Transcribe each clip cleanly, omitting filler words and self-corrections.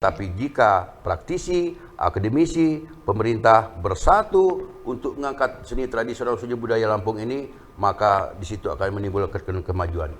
Tapi jika praktisi, akademisi, pemerintah bersatu untuk mengangkat seni tradisional khususnya budaya Lampung ini, maka di situ akan menimbulkan kemajuan.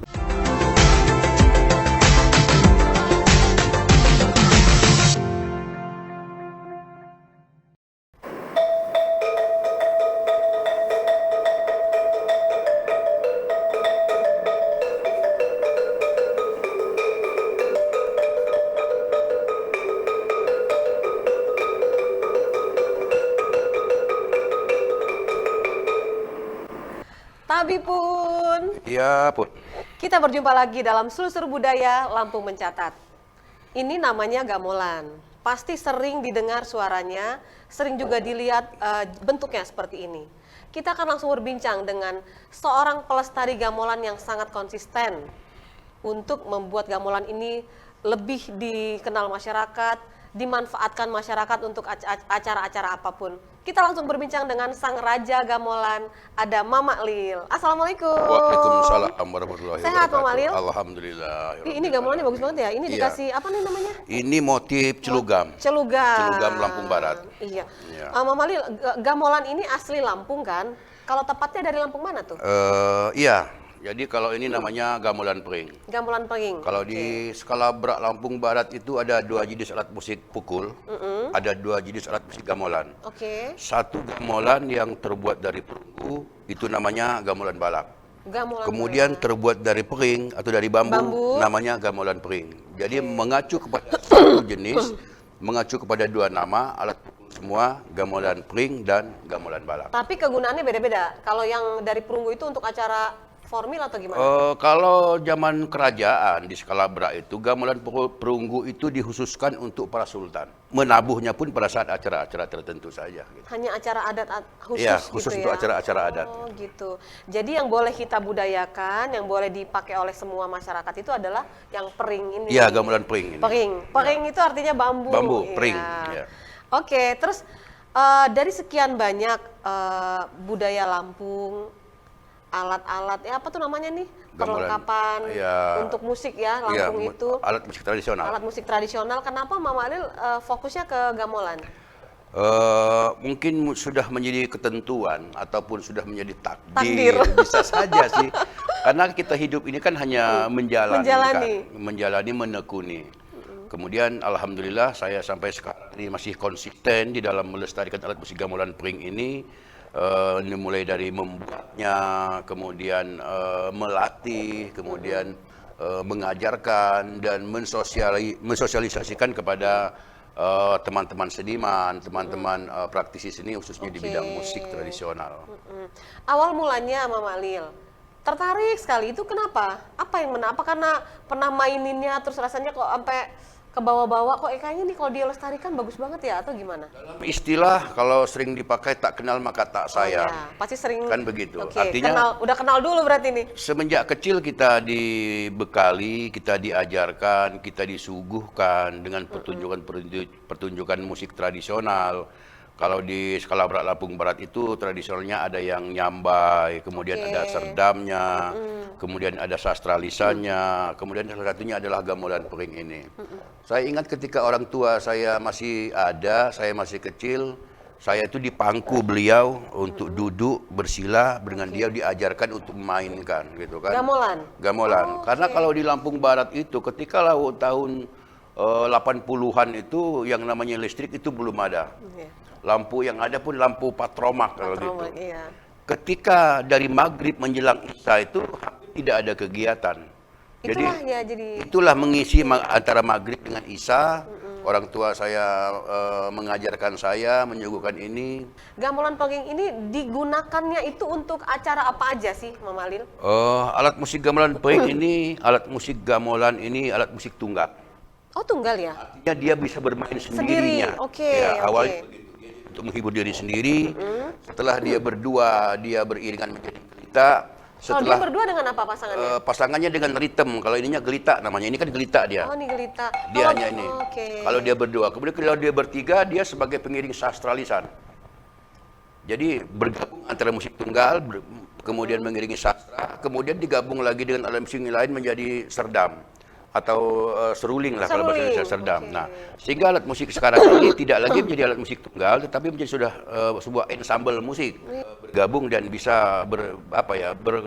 Tabi pun. Ya, Put. Kita berjumpa lagi dalam Selusur Budaya Lampung Mencatat. Ini namanya gamelan. Pasti sering didengar suaranya, sering juga dilihat bentuknya seperti ini. Kita akan langsung berbincang dengan seorang pelestari gamelan yang sangat konsisten untuk membuat gamelan ini lebih dikenal masyarakat, dimanfaatkan masyarakat untuk acara-acara apapun. Kita langsung berbincang dengan sang raja gamelan, ada Mama Lil. Assalamualaikum. Waalaikumsalam warahmatullahi wabarakatuh. Sehat Mama Lil? Alhamdulillah. Ini gamelannya bagus banget ya. Ini dikasih apa nih namanya? Ini motif celugam. Celugam. Celugam Lampung Barat. Iya. Iya. Mama Lil, gamelan ini asli Lampung kan? Kalau tepatnya dari Lampung mana tuh? Iya. Jadi kalau ini namanya gamelan pring. Gamelan pring. Kalau di skala berat Lampung Barat itu ada 2 jenis alat musik pukul, ada 2 jenis alat musik gamelan. Oke. Satu gamelan yang terbuat dari perunggu, itu namanya gamelan balak. Gamelan. Kemudian terbuat dari pering atau dari bambu, namanya gamelan pring. Jadi mengacu kepada satu jenis, mengacu kepada 2 nama, alat pukul semua, gamelan pring dan gamelan balak. Tapi kegunaannya beda-beda. Kalau yang dari perunggu itu untuk acara formil atau gimana? Kalau zaman kerajaan di skala berat itu, gamelan perunggu itu dikhususkan untuk para sultan. Menabuhnya pun pada saat acara-acara tertentu saja. Gitu. Hanya acara adat khusus Iya, gitu khusus ya? untuk acara-acara adat. Oh gitu. Jadi yang boleh kita budayakan, yang boleh dipakai oleh semua masyarakat itu adalah yang pering ini. Iya, gamelan pring ini. Pering itu artinya bambu. Bambu, Iya. pring. Ya. Oke, terus dari sekian banyak budaya Lampung, alat-alat, apa tuh namanya nih? Gamelan, Perlengkapan untuk musik ya, Lampung itu. Alat musik tradisional. Alat musik tradisional, kenapa Mama Lil fokusnya ke gamelan? Mungkin sudah menjadi ketentuan ataupun sudah menjadi takdir. Takdir. Bisa saja sih. Karena kita hidup ini kan hanya menjalani, menekuni. Kemudian alhamdulillah saya sampai sekarang ini masih konsisten di dalam melestarikan alat musik gamelan pring ini. Mulai dari membuatnya, kemudian melatih, kemudian mengajarkan dan mensosialisasikan kepada teman-teman seniman, teman-teman praktisi seni khususnya di bidang musik tradisional. Awal mulanya Mama Lil tertarik sekali, itu kenapa? Apa yang apa karena pernah maininnya terus rasanya kok sampai ke bawah-bawah, kok kayaknya nih kalau dilestarikan bagus banget ya, atau gimana? Istilah kalau sering dipakai tak kenal maka tak sayang. Ya, pasti sering. Kan begitu. Okay, Artinya udah kenal dulu berarti nih. semenjak kecil kita dibekali, kita diajarkan, kita disuguhkan dengan pertunjukan musik tradisional. Kalau di skala berat Lampung Barat itu tradisionalnya ada yang nyambai, kemudian ada serdamnya, kemudian ada sastra lisannya, kemudian salah satunya adalah gamelan pring ini. Saya ingat ketika orang tua saya masih ada, saya masih kecil, saya itu dipangku beliau untuk duduk bersila dengan dia diajarkan untuk memainkan gitu kan. Gamelan. Karena kalau di Lampung Barat itu ketika tahun 80-an itu yang namanya listrik itu belum ada. Lampu yang ada pun lampu patromak kalau gitu. Iya. Ketika dari maghrib menjelang isya itu tidak ada kegiatan. Itulah mengisi antara maghrib dengan isya. Orang tua saya mengajarkan saya, menyuguhkan ini. Gamelan pring ini digunakannya itu untuk acara apa aja sih, Mama Lil? Alat musik gamelan pring ini, alat musik gamelan ini, alat musik tunggal. Oh, tunggal ya? Artinya dia bisa bermain sendirinya. Awalnya begitu, untuk menghibur diri sendiri. Setelah dia berdua, dia beriringan menjadi gelita. Kalau dia berdua dengan apa pasangannya? Pasangannya dengan ritme. Kalau ininya gelita namanya. Ini kan gelita dia. Oh, ini gelita. Dia hanya ini. Kalau dia berdua. Kemudian kalau dia bertiga, dia sebagai pengiring sastra lisan. Jadi bergabung antara musik tunggal, kemudian mengiringi sastra, kemudian digabung lagi dengan alat musik lain menjadi serdam. atau seruling lah kalau bahasa Seruling, Indonesia serdam. oke. Nah, sehingga alat musik sekarang ini tidak lagi menjadi alat musik tunggal, tetapi menjadi sudah sebuah ensemble musik bergabung dan bisa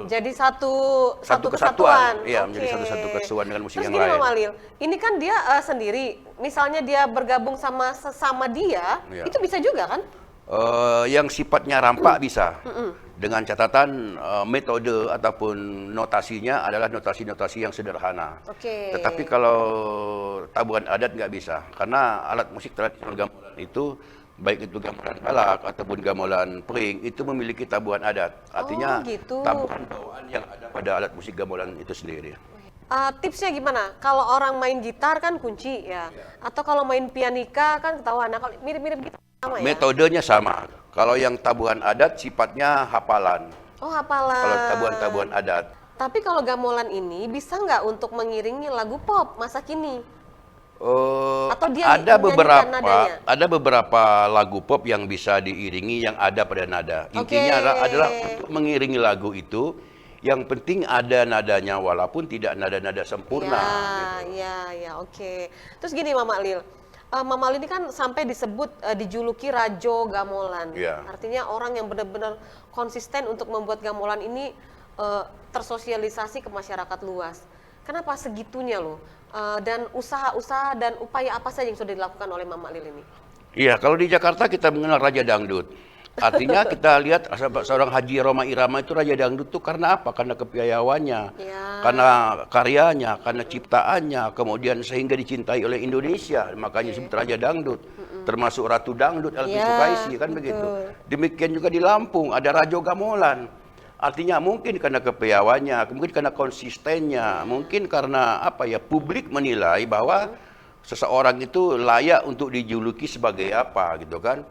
Jadi satu satu kesatuan. kesatuan, iya, Oke. menjadi satu kesatuan dengan musik Terus yang gini lain. Mama Lil, ini kan dia sendiri, misalnya dia bergabung sama sesama dia, Iya. itu bisa juga kan? Yang sifatnya rampak bisa, dengan catatan metode ataupun notasinya adalah notasi-notasi yang sederhana. Oke. Tetapi kalau tabuhan adat nggak bisa, karena alat musik tradisional gamelan itu, baik itu gamelan balak ataupun gamelan pring, itu memiliki tabuhan adat. Artinya gitu. tabuhan bawaan yang ada pada alat musik gamelan itu sendiri. Tipsnya gimana? Kalau orang main gitar kan kunci ya, atau kalau main pianika kan ketahuan. Nah, kalau mirip-mirip gitu sama ya? Metodenya sama. Kalau yang tabuhan adat sifatnya hafalan. Oh, hafalan. Kalau tabuhan-tabuhan adat. Tapi kalau gamelan ini bisa nggak untuk mengiringi lagu pop masa kini? Atau dia menyanyikan nadanya? ada beberapa lagu pop yang bisa diiringi yang ada pada nada. Intinya Oke. adalah untuk mengiringi lagu itu, yang penting ada nadanya walaupun tidak nada-nada sempurna. Gitu. Ya, oke. Terus gini Mama Lil, Mama Lil ini kan sampai disebut dijuluki Rajo Gamelan. Iya. Artinya orang yang benar-benar konsisten untuk membuat gamelan ini tersosialisasi ke masyarakat luas. Kenapa segitunya loh? Dan usaha-usaha dan upaya apa saja yang sudah dilakukan oleh Mama Lil ini? Iya, kalau di Jakarta kita mengenal Raja Dangdut. Artinya kita lihat seorang Haji Rhoma Irama itu Raja Dangdut itu karena apa? Karena kepiawayannya, Ya. karena karyanya, karena ciptaannya, kemudian sehingga dicintai oleh Indonesia. Makanya disebut Raja Dangdut. Termasuk Ratu Dangdut, Elvi Ya, Sukaisi, kan betul. begitu. Demikian juga di Lampung ada Rajo Gamelan. Artinya mungkin karena kepiawannya, mungkin karena konsistennya, mungkin karena publik menilai bahwa seseorang itu layak untuk dijuluki sebagai apa gitu kan.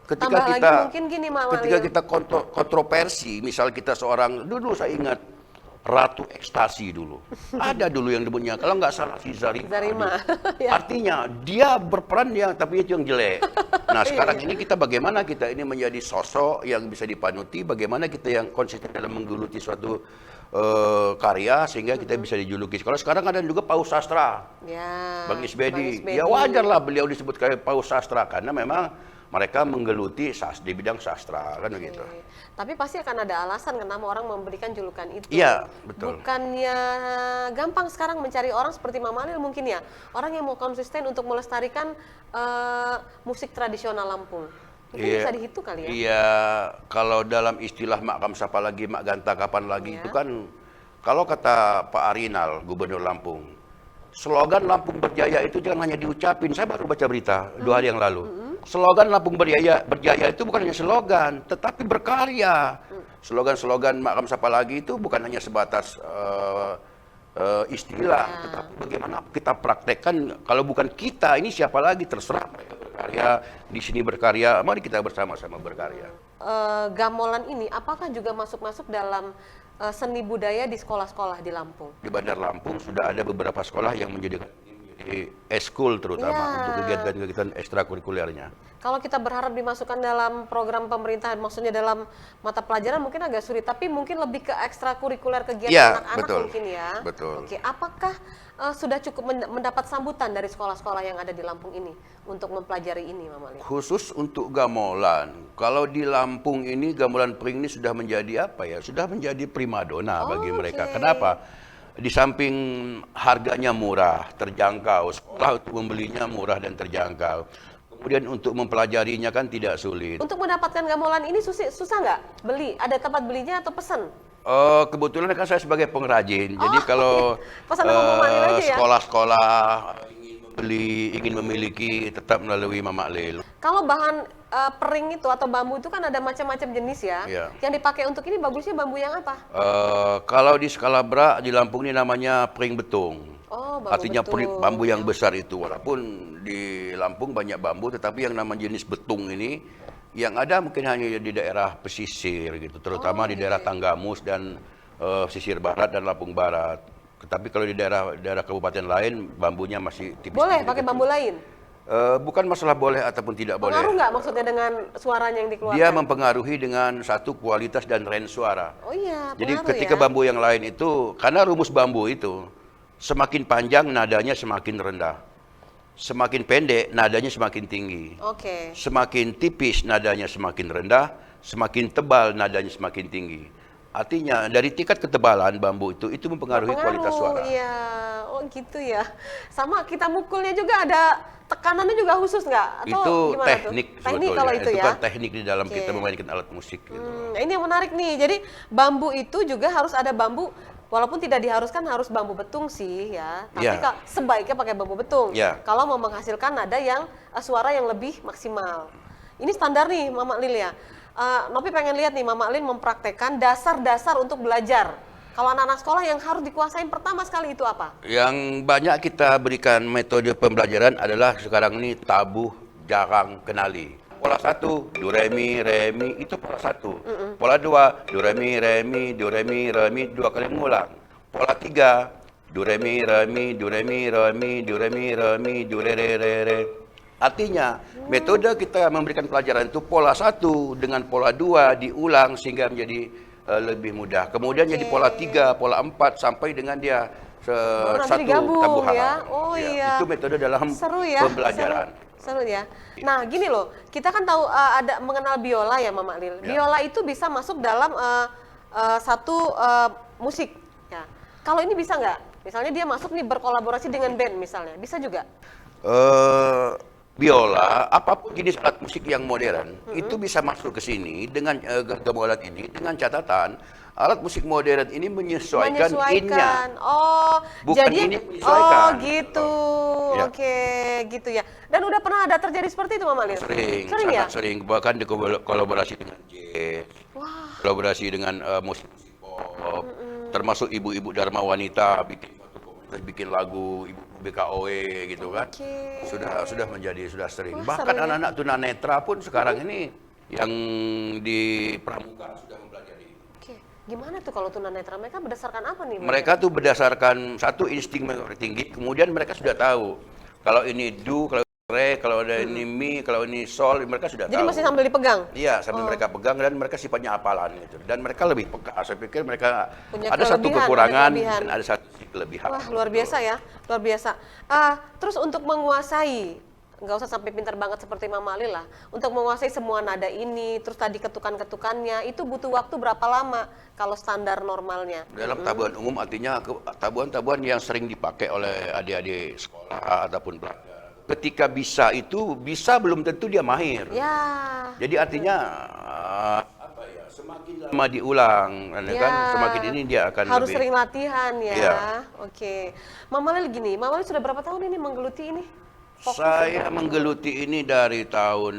Tambah lagi mungkin gini, Mama Ketika Lil. kita kontroversi, misal kita seorang, dulu saya ingat Ratu Ekstasi dulu. Ada dulu yang disebutnya, kalau nggak salah si Zarima. Zarima. Ya. Artinya dia berperan tapi itu yang jelek. Nah sekarang ini kita bagaimana kita ini menjadi sosok yang bisa dipanuti, bagaimana kita yang konsisten dalam menggeluti suatu karya sehingga kita bisa dijuluki. Kalau sekarang ada juga paus sastra, Ya. Bang Isbedi. Bang Ya wajarlah beliau disebut kayak paus sastra karena memang mereka menggeluti di bidang sastra kan begitu. Oke. Tapi pasti akan ada alasan kenapa orang memberikan julukan itu. Iya, betul. Bukannya gampang sekarang mencari orang seperti Mama Lil mungkin ya. Orang yang mau konsisten untuk melestarikan musik tradisional Lampung. Mungkin bisa dihitung kali ya. Iya, kalau dalam istilah mak kam sapa lagi, mak ganta kapan lagi Iya. itu kan, kalau kata Pak Arinal, Gubernur Lampung, slogan Lampung Berjaya itu jangan hanya diucapin. Saya baru baca berita 2 hari yang lalu. Slogan Lampung Berjaya itu bukan hanya slogan, tetapi berkarya. Slogan-slogan Mak Kam Sapa Lagi itu bukan hanya sebatas istilah, tetapi bagaimana kita praktekkan. Kalau bukan kita, ini siapa lagi? Terserah mereka berkarya, di sini berkarya, mari kita bersama-sama berkarya. Gamelan ini apakah juga masuk dalam seni budaya di sekolah-sekolah di Lampung? Di Bandar Lampung sudah ada beberapa sekolah yang menjadi eskul terutama Ya. untuk kegiatan-kegiatan ekstrakurikulernya. Kalau kita berharap dimasukkan dalam program pemerintahan, maksudnya dalam mata pelajaran mungkin agak sulit, tapi mungkin lebih ke ekstrakurikuler kegiatan Iya, anak-anak betul. mungkin ya. Betul. Oke, apakah sudah cukup mendapat sambutan dari sekolah-sekolah yang ada di Lampung ini untuk mempelajari ini, Mama Lil? Khusus untuk gamelan, kalau di Lampung ini gamelan pring ini sudah menjadi sudah menjadi primadona bagi mereka. Oke. Kenapa? Di samping harganya murah, terjangkau, sekolah untuk membelinya murah dan terjangkau. Kemudian untuk mempelajarinya kan tidak sulit. Untuk mendapatkan gamelan ini susah nggak beli? Ada tempat belinya atau pesan? Kebetulan kan saya sebagai pengrajin, jadi kalau pesan sama Mama Lil aja ya? sekolah-sekolah ingin memiliki tetap melalui Mama Lil. Kalau bahan pering itu atau bambu itu kan ada macam-macam jenis ya. Iya. Yang dipakai untuk ini bagusnya bambu yang apa? Kalau di Skalabra di Lampung ini namanya pring betung. Oh, bambu Artinya betung. bambu yang besar itu. Walaupun di Lampung banyak bambu, tetapi yang nama jenis betung ini yang ada mungkin hanya di daerah pesisir gitu, terutama di daerah Tanggamus dan pesisir barat dan Lampung Barat. Tetapi kalau di daerah kabupaten lain bambunya masih tipis. Boleh pakai bambu lain? Bukan masalah boleh ataupun tidak boleh. Pengaruh nggak maksudnya dengan suaranya yang dikeluarkan? Dia mempengaruhi dengan satu kualitas dan range suara. Oh iya, Jadi pengaruh ketika ya? bambu yang lain itu, karena rumus bambu itu, Semakin panjang nadanya semakin rendah. Semakin pendek nadanya semakin tinggi. Oke. Semakin tipis nadanya semakin rendah, semakin tebal nadanya semakin tinggi. Artinya dari tingkat ketebalan bambu itu mempengaruhi kualitas suara. Iya. Oh gitu ya. Sama kita mukulnya juga ada tekanannya juga khusus nggak? Atau Itu gimana teknik tuh? Teknik sebetulnya. kalau itu Itu ya. kan teknik di dalam Oke. kita memainkan alat musik gitu. Ini yang menarik nih. Jadi bambu itu juga harus ada bambu, walaupun tidak diharuskan harus bambu betung sih ya. Tapi Ya. sebaiknya pakai bambu betung. Ya. Kalau mau menghasilkan nada yang suara yang lebih maksimal. Ini standar nih Mama Lil ya. Nopi pengen lihat nih Mama Lil mempraktekkan dasar-dasar untuk belajar. Kalau anak-anak sekolah yang harus dikuasain pertama sekali itu apa? Yang banyak kita berikan metode pembelajaran adalah sekarang ini tabuh jarang kenali. Pola 1, do re mi, itu pola 1. Pola 2, do re mi, do re mi, 2 kali mengulang. Pola 3, do re mi, do re mi, do re mi, do re re. Artinya, metode kita memberikan pelajaran itu pola 1 dengan pola 2 diulang sehingga menjadi lebih mudah. Kemudian jadi pola 3, pola 4 sampai dengan dia Baru nanti satu digabung tabuhan. ya. Oh iya. Itu metode dalam Seru ya. pembelajaran. Seru ya. Nah, gini loh, kita kan tahu ada mengenal biola ya, Mama Lil. Ya. Biola itu bisa masuk dalam satu musik. Ya. Kalau ini bisa nggak? Misalnya dia masuk nih berkolaborasi dengan band misalnya, bisa juga? Biola, apapun jenis alat musik yang modern, itu bisa masuk ke sini dengan gamelan ini, dengan catatan alat musik modern ini menyesuaikan innya. Oh, Bukan jadi ini menyesuaikan. oh gitu. Ya. Oke, gitu ya. Dan udah pernah ada terjadi seperti itu, Mama Lil? Sering, Sering ya? sangat sering. Bahkan kolaborasi dengan jazz, Wah, kolaborasi dengan musik pop, termasuk ibu-ibu Dharma Wanita bikin satu komunitas, bikin lagu ibu BKOE gitu kan. oke. Sudah sudah sering. Wah, Bahkan seru ya. anak-anak tunanetra pun sekarang ini yang di pramuka sudah mempelajari. Oke, gimana tuh kalau tunanetra? Mereka berdasarkan apa nih? Mereka tuh berdasarkan satu insting mereka tinggi, kemudian mereka sudah tahu kalau ini do, kalau re, kalau ada ini mi, kalau ini sol, mereka sudah Jadi tahu. masih sambil dipegang? Iya, sambil mereka pegang dan mereka sifatnya hafalan gitu. Dan mereka lebih peka. Saya pikir mereka Punya ada satu kelebihan, kekurangan ada kelebihan. dan ada satu kelebihan. Wah, luar biasa ya, luar biasa. Terus untuk menguasai, nggak usah sampai pintar banget seperti Mama Lil lah, untuk menguasai semua nada ini, terus tadi ketukan-ketukannya, itu butuh waktu berapa lama kalau standar normalnya? Dalam tabuhan umum artinya tabuhan-tabuhan yang sering dipakai oleh adik-adik sekolah ataupun pelajar. Ketika bisa itu, bisa belum tentu dia mahir. Ya, Jadi artinya semakin lama diulang, kan semakin ini dia akan harus lebih. sering latihan ya. Iya. Oke, Mama Lil gini, Mama Lil sudah berapa tahun ini menggeluti ini? Fokus. Saya menggeluti ini dari tahun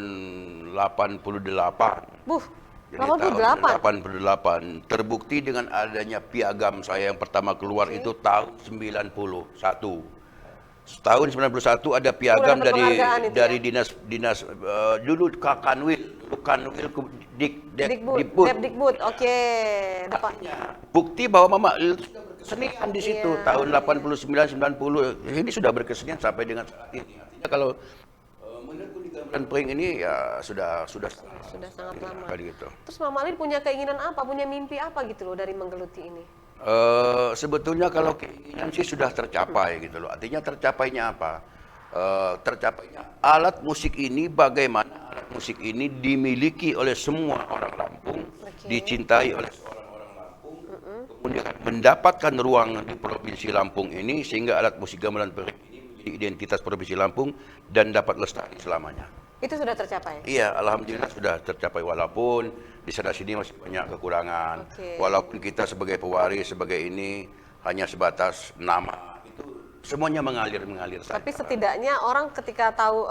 88. Buh, Jadi tahun 88. 88 terbukti dengan adanya piagam saya yang pertama keluar itu tahun 91. Tahun 91 ada piagam dapat dari penghargaan itu ya? dinas dulu Kanwil Dikbud. Oke, dapat. Bukti bahwa Mama Lil sudah berkesenian di situ Iya. tahun 89 90 ini sudah berkesenian sampai dengan saat ini. Artinya kalau menekuni gamelan pring ini ya sudah Sudah sangat lama. kali gitu. Terus Mama Lil punya keinginan apa, punya mimpi apa gitu loh dari menggeluti ini? Sebetulnya kalau keinginan sih sudah tercapai gitu loh. Artinya tercapainya apa? Tercapainya alat musik ini, bagaimana alat musik ini dimiliki oleh semua orang Lampung, Oke. dicintai oleh orang-orang Lampung, kemudian mendapatkan ruang di Provinsi Lampung ini sehingga alat musik gamelan pring ini menjadi identitas Provinsi Lampung dan dapat lestari selamanya. Itu sudah tercapai? Iya, alhamdulillah sudah tercapai walaupun di sana sini masih banyak kekurangan. Oke. Walaupun kita sebagai pewaris, sebagai ini hanya sebatas nama, itu semuanya mengalir saja. Tapi setidaknya orang ketika tahu,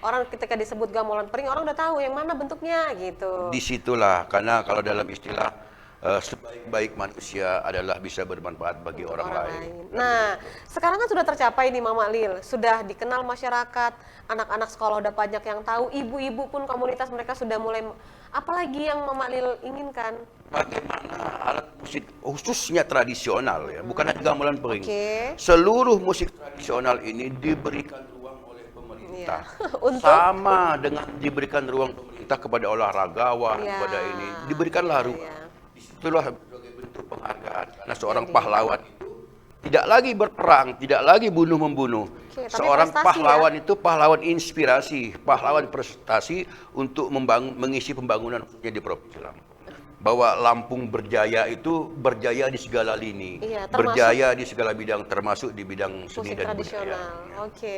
orang ketika disebut gamelan pring, orang udah tahu yang mana bentuknya gitu. Disitulah, karena kalau dalam istilah sebaik-baik manusia adalah bisa bermanfaat bagi orang lain. Nah, sekarang kan sudah tercapai nih Mama Lil, sudah dikenal masyarakat, anak-anak sekolah udah banyak yang tahu, ibu-ibu pun komunitas mereka sudah mulai. Apalagi yang Mama Lil inginkan? Bagaimana alat musik khususnya tradisional ya, bukan hanya gamelan pring. Oke. Seluruh musik tradisional ini diberikan ruang oleh pemerintah. Iya. Untuk? Sama dengan diberikan ruang pemerintah kepada olahragawan, Iya. kepada ini. Diberikanlah ruang. Iya. Disitulah sebagai bentuk penghargaan. Karena seorang pahlawan itu tidak lagi berperang, tidak lagi bunuh-membunuh. Oke, tapi Seorang prestasi pahlawan itu pahlawan inspirasi, pahlawan prestasi untuk mengisi pembangunan khususnya di Provinsi Lampung. Bahwa Lampung berjaya itu berjaya di segala lini, Iya, termasuk berjaya di segala bidang, termasuk di bidang seni musik dan tradisional. budaya. Oke.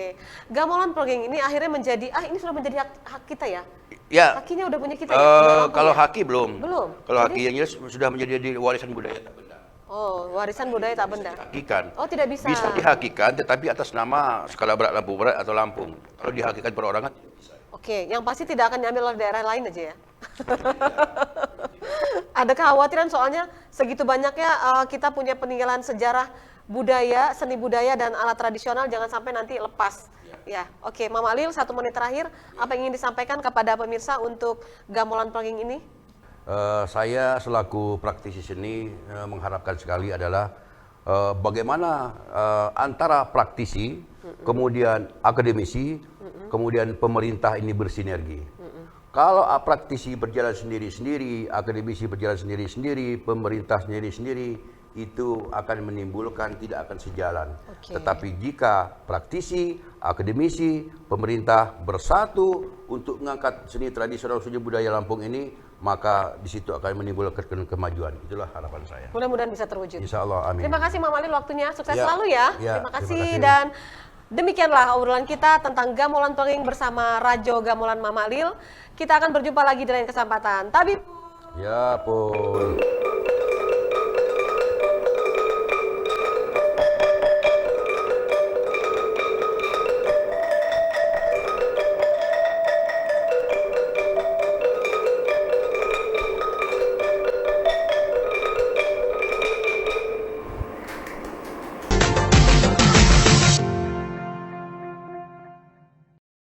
Gamelan Pelging ini akhirnya menjadi, ini sudah menjadi hak kita ya? Ya, Hakinya udah punya kita ya? Udah Lampung kalau ya? haki belum. Belum. Kalau Jadi- haki yang jelas sudah menjadi warisan budaya tak benda. Oh, warisan budaya tak benda. Hakikan. Oh, tidak bisa. Bisa dihakikan, tetapi atas nama skala berat Lampung Barat atau Lampung. Kalau dihakikan perorangan, Oke, yang pasti tidak akan diambil oleh daerah lain aja ya. Ada kekhawatiran soalnya segitu banyaknya kita punya peninggalan sejarah budaya, seni budaya dan alat tradisional jangan sampai nanti lepas. Ya, oke, Mama Lil 1 menit terakhir apa yang ingin disampaikan kepada pemirsa untuk gamelan Pelging ini? saya selaku praktisi seni mengharapkan sekali adalah bagaimana antara praktisi, kemudian akademisi, kemudian pemerintah ini bersinergi. Kalau praktisi berjalan sendiri-sendiri, akademisi berjalan sendiri-sendiri, pemerintah sendiri-sendiri, itu akan menimbulkan tidak akan sejalan. Oke. Tetapi jika praktisi, akademisi, pemerintah bersatu untuk mengangkat seni tradisional seni budaya Lampung ini, maka di situ akan menimbulkan kemajuan. Itulah harapan saya. Mudah-mudahan bisa terwujud. Insya Allah, amin. Terima kasih Mama Lil waktunya, sukses Ya, selalu ya. ya, Terima terima kasih kasih. dan demikianlah obrolan kita tentang gamelan Pelging bersama Rajo Gamelan Mama Lil. Kita akan berjumpa lagi di lain kesempatan. Tabib. Ya pun.